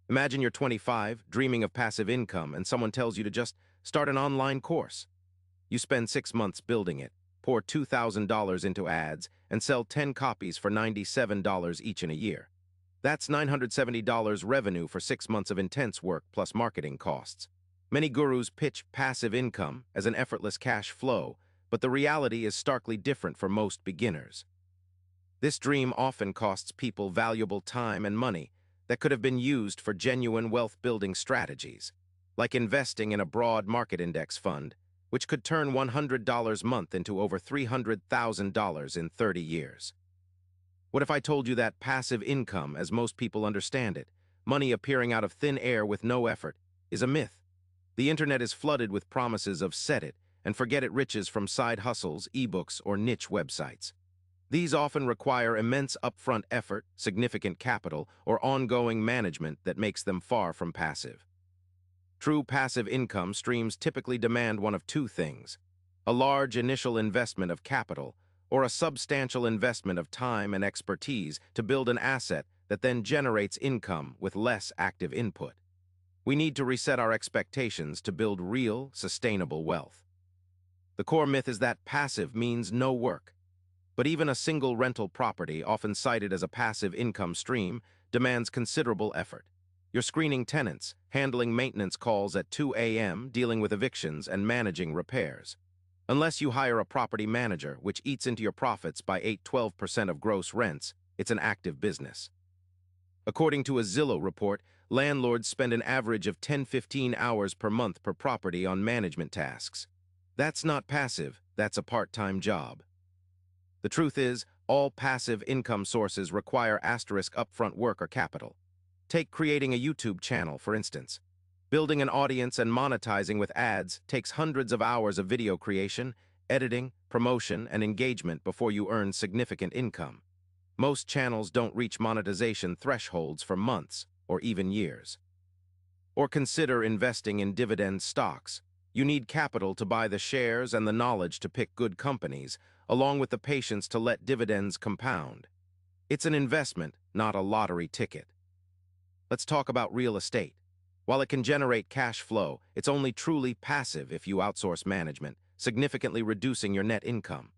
Imagine you're 25, dreaming of passive income, and someone tells you to just start an online course. You spend 6 months building it, pour $2,000 into ads, and sell 10 copies for $97 each in a year. That's $970 revenue for 6 months of intense work plus marketing costs. Many gurus pitch passive income as an effortless cash flow, but the reality is starkly different for most beginners. This dream often costs people valuable time and money that could have been used for genuine wealth-building strategies, like investing in a broad market index fund, which could turn $100 a month into over $300,000 in 30 years. What if I told you that passive income, as most people understand it, money appearing out of thin air with no effort, is a myth? The internet is flooded with promises of set it and forget it riches from side hustles, ebooks, or niche websites. These often require immense upfront effort, significant capital, or ongoing management that makes them far from passive. True passive income streams typically demand one of two things: a large initial investment of capital, or a substantial investment of time and expertise to build an asset that then generates income with less active input. We need to reset our expectations to build real, sustainable wealth. The core myth is that passive means no work. But even a single rental property, often cited as a passive income stream, demands considerable effort. You're screening tenants, handling maintenance calls at 2 a.m., dealing with evictions, and managing repairs. Unless you hire a property manager, which eats into your profits by 8–12% of gross rents, it's an active business. According to a Zillow report, landlords spend an average of 10–15 hours per month per property on management tasks. That's not passive, that's a part-time job. The truth is, all passive income sources require upfront work or capital. Take creating a YouTube channel, for instance. Building an audience and monetizing with ads takes hundreds of hours of video creation, editing, promotion, and engagement before you earn significant income. Most channels don't reach monetization thresholds for months or even years. Or consider investing in dividend stocks. You need capital to buy the shares and the knowledge to pick good companies, along with the patience to let dividends compound. It's an investment, not a lottery ticket. Let's talk about real estate. While it can generate cash flow, it's only truly passive if you outsource management, significantly reducing your net income.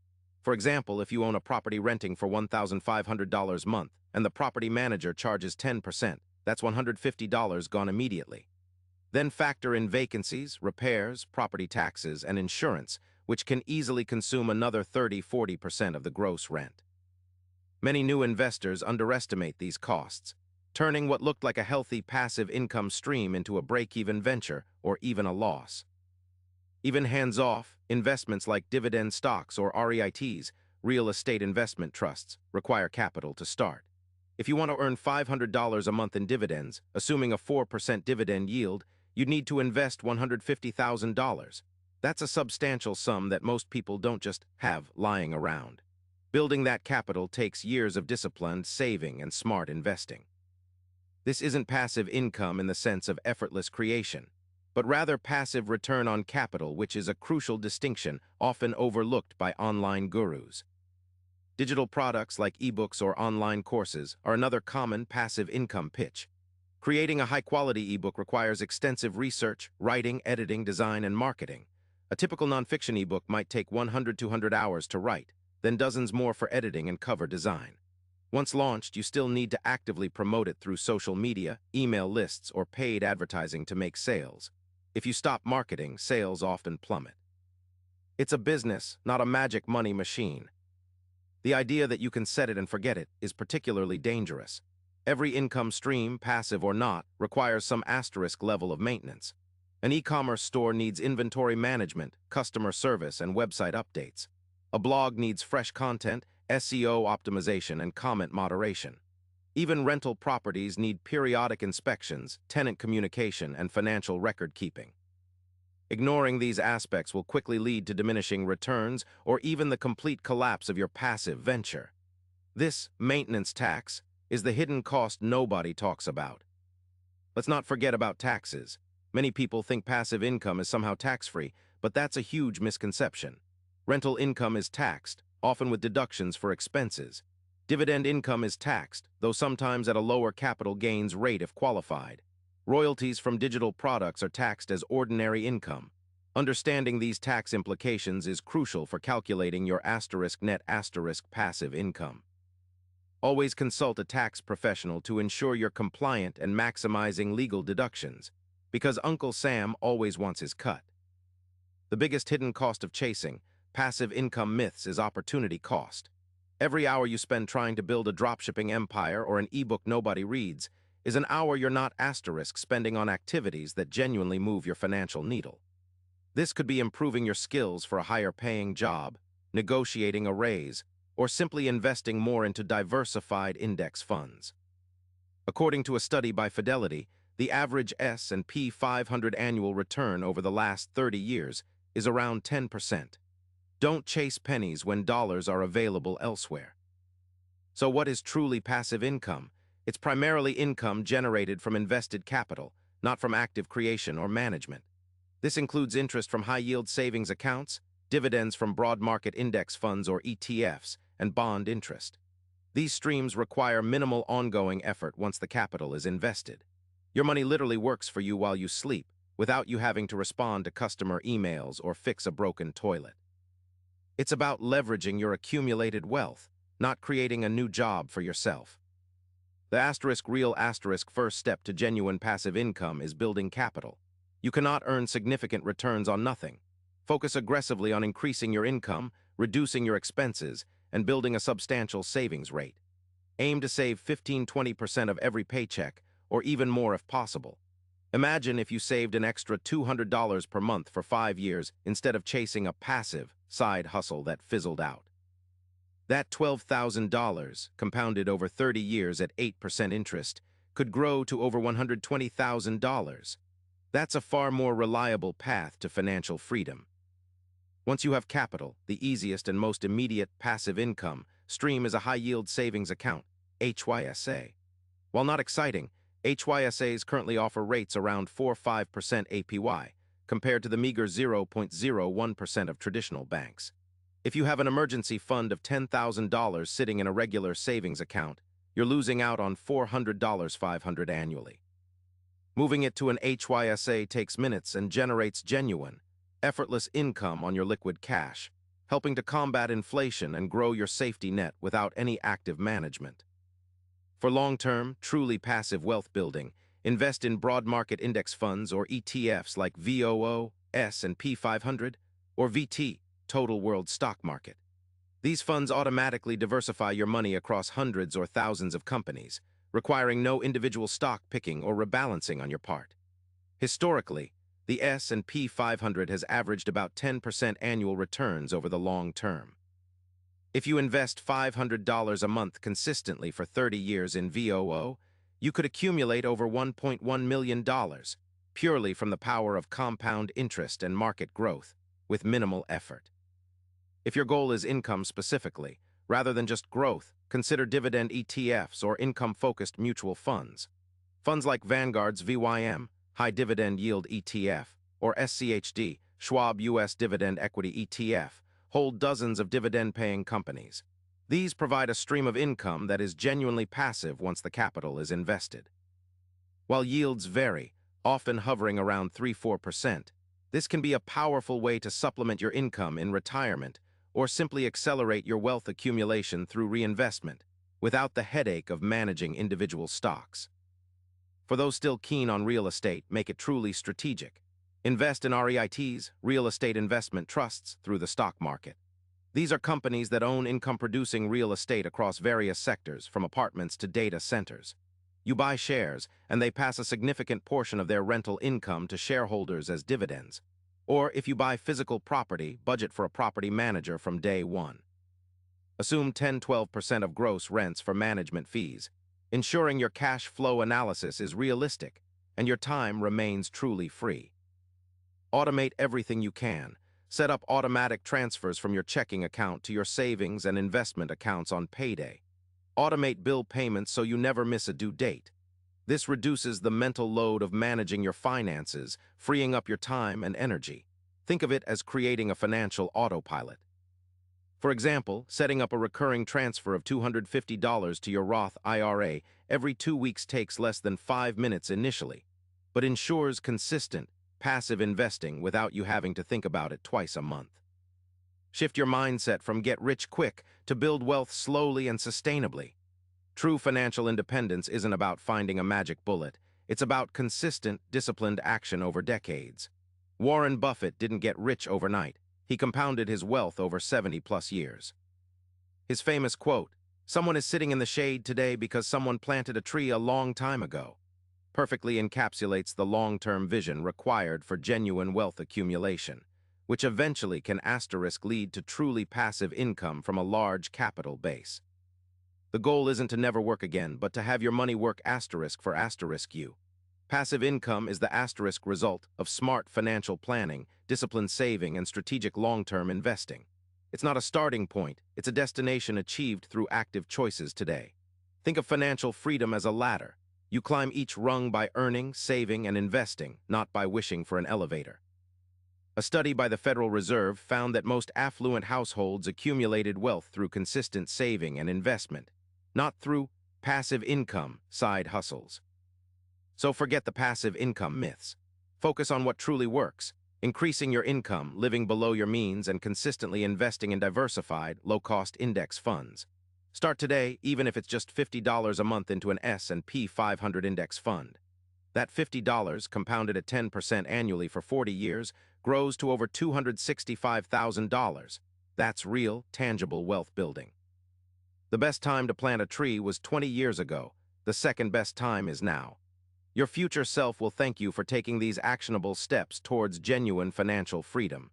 For example, if you own a property renting for $1,500 a month and the property manager charges 10%, that's $150 gone immediately. Then factor in vacancies, repairs, property taxes, and insurance, which can easily consume another 30–40% of the gross rent. Many new investors underestimate these costs, turning what looked like a healthy passive income stream into a break-even venture or even a loss. Even hands-off, investments like dividend stocks or REITs, real estate investment trusts, require capital to start. If you want to earn $500 a month in dividends, assuming a 4% dividend yield, you'd need to invest $150,000. That's a substantial sum that most people don't just have lying around. Building that capital takes years of disciplined saving and smart investing. This isn't passive income in the sense of effortless creation, but rather passive return on capital, which is a crucial distinction often overlooked by online gurus. Digital products like ebooks or online courses are another common passive income pitch. Creating a high-quality ebook requires extensive research, writing, editing, design, and marketing. A typical nonfiction ebook might take 100–200 hours to write, then dozens more for editing and cover design. Once launched, you still need to actively promote it through social media, email lists, or paid advertising to make sales. If you stop marketing, sales often plummet. It's a business, not a magic money machine. The idea that you can set it and forget it is particularly dangerous. Every income stream, passive or not, requires some asterisk level of maintenance. An e-commerce store needs inventory management, customer service, and website updates. A blog needs fresh content, SEO optimization, and comment moderation. Even rental properties need periodic inspections, tenant communication, and financial record keeping. Ignoring these aspects will quickly lead to diminishing returns or even the complete collapse of your passive venture. This maintenance tax is the hidden cost nobody talks about. Let's not forget about taxes. Many people think passive income is somehow tax-free, but that's a huge misconception. Rental income is taxed, often with deductions for expenses. Dividend income is taxed, though sometimes at a lower capital gains rate if qualified. Royalties from digital products are taxed as ordinary income. Understanding these tax implications is crucial for calculating your net passive income. Always consult a tax professional to ensure you're compliant and maximizing legal deductions, because Uncle Sam always wants his cut. The biggest hidden cost of chasing passive income myths is opportunity cost. Every hour you spend trying to build a dropshipping empire or an ebook nobody reads is an hour you're not spending on activities that genuinely move your financial needle. This could be improving your skills for a higher-paying job, negotiating a raise, or simply investing more into diversified index funds. According to a study by Fidelity, the average S&P 500 annual return over the last 30 years is around 10%. Don't chase pennies when dollars are available elsewhere. So what is truly passive income? It's primarily income generated from invested capital, not from active creation or management. This includes interest from high-yield savings accounts, dividends from broad market index funds or ETFs, and bond interest. These streams require minimal ongoing effort once the capital is invested. Your money literally works for you while you sleep, without you having to respond to customer emails or fix a broken toilet. It's about leveraging your accumulated wealth, not creating a new job for yourself. The real first step to genuine passive income is building capital. You cannot earn significant returns on nothing. Focus aggressively on increasing your income, reducing your expenses, and building a substantial savings rate. Aim to save 15–20% of every paycheck, or even more if possible. Imagine if you saved an extra $200 per month for 5 years instead of chasing a passive side hustle that fizzled out. That $12,000, compounded over 30 years at 8% interest, could grow to over $120,000. That's a far more reliable path to financial freedom. Once you have capital, the easiest and most immediate passive income stream is a high-yield savings account, HYSA. While not exciting, HYSAs currently offer rates around 4–5% APY, compared to the meager 0.01% of traditional banks. If you have an emergency fund of $10,000 sitting in a regular savings account, you're losing out on $400–500 annually. Moving it to an HYSA takes minutes and generates genuine, effortless income on your liquid cash, helping to combat inflation and grow your safety net without any active management. For long-term, truly passive wealth building, invest in broad market index funds or ETFs like VOO, S&P 500, or VT, Total World Stock Market. These funds automatically diversify your money across hundreds or thousands of companies, requiring no individual stock picking or rebalancing on your part. Historically, the S&P 500 has averaged about 10% annual returns over the long term. If you invest $500 a month consistently for 30 years in VOO, you could accumulate over $1.1 million, purely from the power of compound interest and market growth, with minimal effort. If your goal is income specifically, rather than just growth, consider dividend ETFs or income-focused mutual funds. Funds like Vanguard's VYM, High Dividend Yield ETF, or SCHD, Schwab U.S. Dividend Equity ETF, hold dozens of dividend-paying companies. These provide a stream of income that is genuinely passive once the capital is invested. While yields vary, often hovering around 3–4%, this can be a powerful way to supplement your income in retirement or simply accelerate your wealth accumulation through reinvestment, without the headache of managing individual stocks. For those still keen on real estate, make it truly strategic. Invest in REITs, real estate investment trusts, through the stock market. These are companies that own income-producing real estate across various sectors, from apartments to data centers. You buy shares, and they pass a significant portion of their rental income to shareholders as dividends. Or, if you buy physical property, budget for a property manager from day one. Assume 10–12% of gross rents for management fees, ensuring your cash flow analysis is realistic and your time remains truly free. Automate everything you can. Set up automatic transfers from your checking account to your savings and investment accounts on payday. Automate bill payments so you never miss a due date. This reduces the mental load of managing your finances, freeing up your time and energy. Think of it as creating a financial autopilot. For example, setting up a recurring transfer of $250 to your Roth IRA every 2 weeks takes less than 5 minutes initially. but ensures consistent, passive investing without you having to think about it twice a month. Shift your mindset from get rich quick to build wealth slowly and sustainably. True financial independence isn't about finding a magic bullet. It's about consistent, disciplined action over decades. Warren Buffett didn't get rich overnight. He compounded his wealth over 70-plus years. His famous quote, "Someone is sitting in the shade today because someone planted a tree a long time ago," perfectly encapsulates the long-term vision required for genuine wealth accumulation, which eventually can lead to truly passive income from a large capital base. The goal isn't to never work again, but to have your money work for you. Passive income is the result of smart financial planning, disciplined saving, and strategic long-term investing. It's not a starting point, it's a destination achieved through active choices today. Think of financial freedom as a ladder. You climb each rung by earning, saving, and investing, not by wishing for an elevator. A study by the Federal Reserve found that most affluent households accumulated wealth through consistent saving and investment, not through passive income side hustles. So forget the passive income myths. Focus on what truly works, increasing your income, living below your means, and consistently investing in diversified, low-cost index funds. Start today, even if it's just $50 a month into an S&P 500 index fund. That $50, compounded at 10% annually for 40 years, grows to over $265,000. That's real, tangible wealth building. The best time to plant a tree was 20 years ago. The second best time is now. Your future self will thank you for taking these actionable steps towards genuine financial freedom.